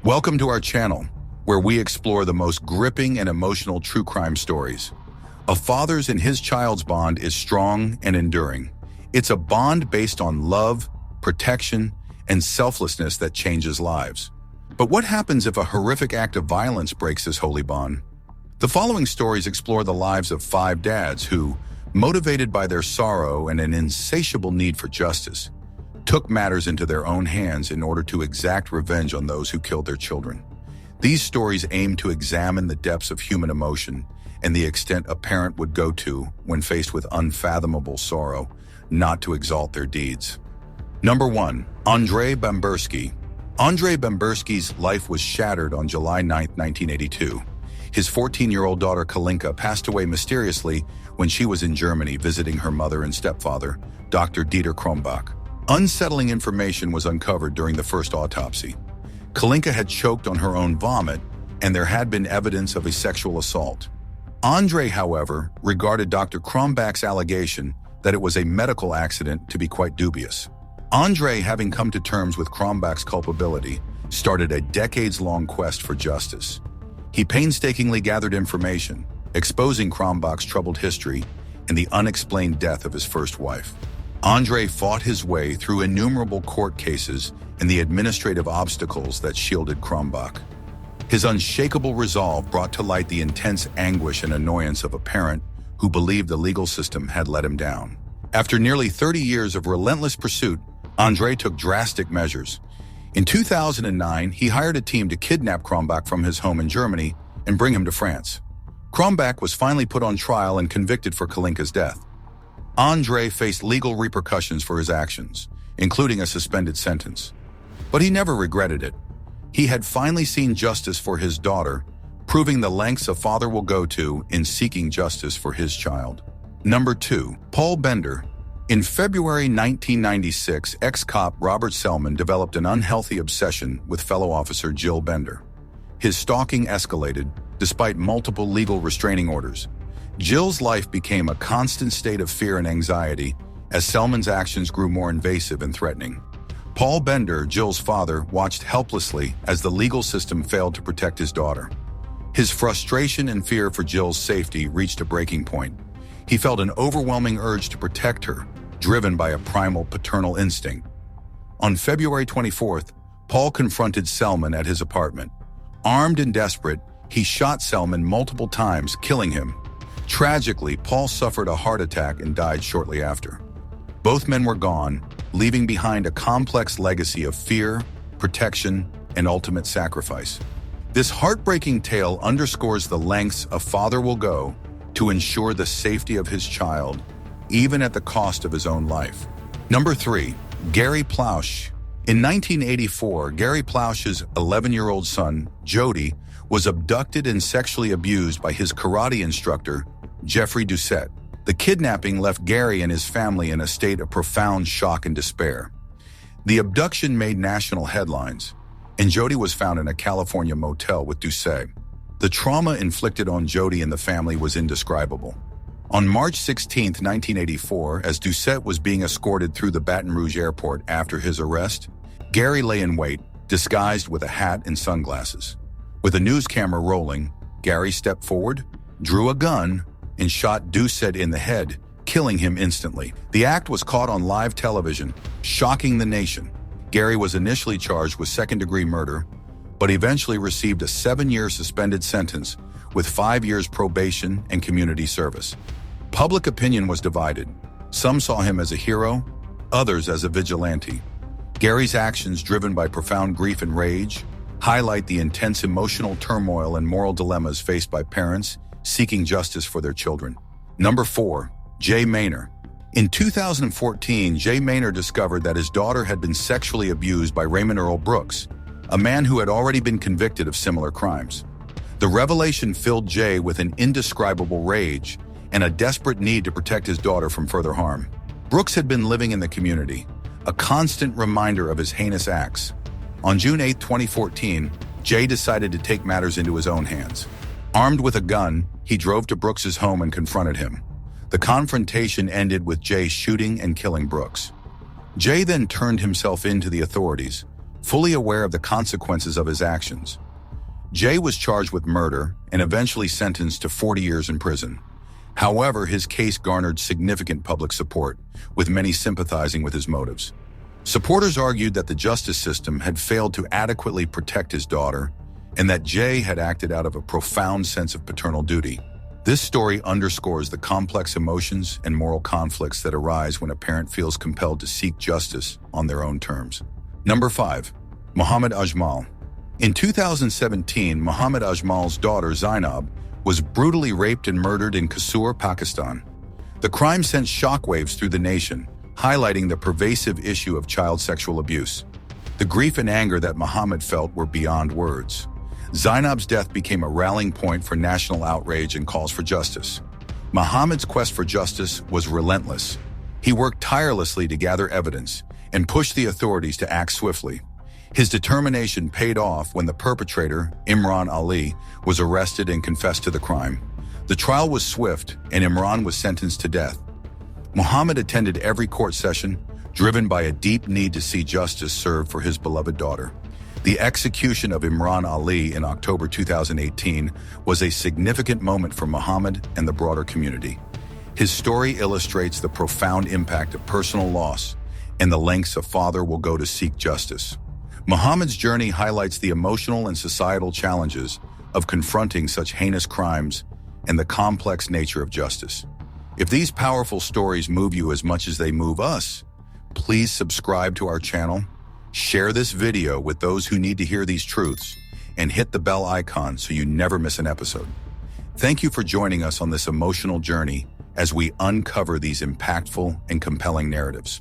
Welcome to our channel, where we explore the most gripping and emotional true crime stories. A father's and his child's bond is strong and enduring. It's a bond based on love, protection, and selflessness that changes lives. But what happens if a horrific act of violence breaks this holy bond? The following stories explore the lives of 5 dads who, motivated by their sorrow and an insatiable need for justice, took matters into their own hands in order to exact revenge on those who killed their children. These stories aim to examine the depths of human emotion and the extent a parent would go to when faced with unfathomable sorrow, not to exalt their deeds. Number 1. Andrzej Bamberski. Andrzej Bamberski's life was shattered on July 9, 1982. His 14-year-old daughter Kalinka passed away mysteriously when she was in Germany visiting her mother and stepfather, Dr. Dieter Krombach. Unsettling information was uncovered during the first autopsy. Kalinka had choked on her own vomit, and there had been evidence of a sexual assault. Andrzej, however, regarded Dr. Krombach's allegation that it was a medical accident to be quite dubious. Andrzej, having come to terms with Krombach's culpability, started a decades-long quest for justice. He painstakingly gathered information, exposing Krombach's troubled history and the unexplained death of his first wife. Andrzej fought his way through innumerable court cases and the administrative obstacles that shielded Krombach. His unshakable resolve brought to light the intense anguish and annoyance of a parent who believed the legal system had let him down. After nearly 30 years of relentless pursuit, Andrzej took drastic measures. In 2009, he hired a team to kidnap Krombach from his home in Germany and bring him to France. Krombach was finally put on trial and convicted for Kalinka's death. Andrzej faced legal repercussions for his actions, including a suspended sentence. But he never regretted it. He had finally seen justice for his daughter, proving the lengths a father will go to in seeking justice for his child. Number 2. Paul Bender. In February 1996, ex-cop Robert Selman developed an unhealthy obsession with fellow officer Jill Bender. His stalking escalated, despite multiple legal restraining orders. Jill's life became a constant state of fear and anxiety as Selman's actions grew more invasive and threatening. Paul Bender, Jill's father, watched helplessly as the legal system failed to protect his daughter. His frustration and fear for Jill's safety reached a breaking point. He felt an overwhelming urge to protect her, driven by a primal paternal instinct. On February 24th, Paul confronted Selman at his apartment. Armed and desperate, he shot Selman multiple times, killing him. Tragically, Paul suffered a heart attack and died shortly after. Both men were gone, leaving behind a complex legacy of fear, protection, and ultimate sacrifice. This heartbreaking tale underscores the lengths a father will go to ensure the safety of his child, even at the cost of his own life. Number 3. Gary Plausch. In 1984, Gary Plausch's 11-year-old son, Jody, was abducted and sexually abused by his karate instructor, Jeffrey Doucette. The kidnapping left Gary and his family in a state of profound shock and despair. The abduction made national headlines, and Jody was found in a California motel with Doucette. The trauma inflicted on Jody and the family was indescribable. On March 16, 1984, as Doucette was being escorted through the Baton Rouge airport after his arrest, Gary lay in wait, disguised with a hat and sunglasses. With a news camera rolling, Gary stepped forward, drew a gun, and shot Doucette in the head, killing him instantly. The act was caught on live television, shocking the nation. Gary was initially charged with second-degree murder, but eventually received a 7-year suspended sentence with 5 years probation and community service. Public opinion was divided. Some saw him as a hero, others as a vigilante. Gary's actions, driven by profound grief and rage, highlight the intense emotional turmoil and moral dilemmas faced by parents seeking justice for their children. Number 4. Jay Maynor. In 2014, Jay Maynor discovered that his daughter had been sexually abused by Raymond Earl Brooks, a man who had already been convicted of similar crimes. The revelation filled Jay with an indescribable rage and a desperate need to protect his daughter from further harm. Brooks had been living in the community, a constant reminder of his heinous acts. On June 8, 2014, Jay decided to take matters into his own hands. Armed with a gun, he drove to Brooks's home and confronted him. The confrontation ended with Jay shooting and killing Brooks. Jay then turned himself in to the authorities, fully aware of the consequences of his actions. Jay was charged with murder and eventually sentenced to 40 years in prison. However, his case garnered significant public support, with many sympathizing with his motives. Supporters argued that the justice system had failed to adequately protect his daughter and that Jay had acted out of a profound sense of paternal duty. This story underscores the complex emotions and moral conflicts that arise when a parent feels compelled to seek justice on their own terms. Number 5. Muhammad Ajmal. In 2017, Muhammad Ajmal's daughter Zainab was brutally raped and murdered in Kasur, Pakistan. The crime sent shockwaves through the nation, highlighting the pervasive issue of child sexual abuse. The grief and anger that Muhammad felt were beyond words. Zainab's death became a rallying point for national outrage and calls for justice. Muhammad's quest for justice was relentless. He worked tirelessly to gather evidence and push the authorities to act swiftly. His determination paid off when the perpetrator, Imran Ali, was arrested and confessed to the crime. The trial was swift, and Imran was sentenced to death. Muhammad attended every court session, driven by a deep need to see justice served for his beloved daughter. The execution of Imran Ali in October 2018 was a significant moment for Muhammad and the broader community. His story illustrates the profound impact of personal loss and the lengths a father will go to seek justice. Muhammad's journey highlights the emotional and societal challenges of confronting such heinous crimes and the complex nature of justice. If these powerful stories move you as much as they move us, please subscribe to our channel, share this video with those who need to hear these truths, and hit the bell icon so you never miss an episode. Thank you for joining us on this emotional journey as we uncover these impactful and compelling narratives.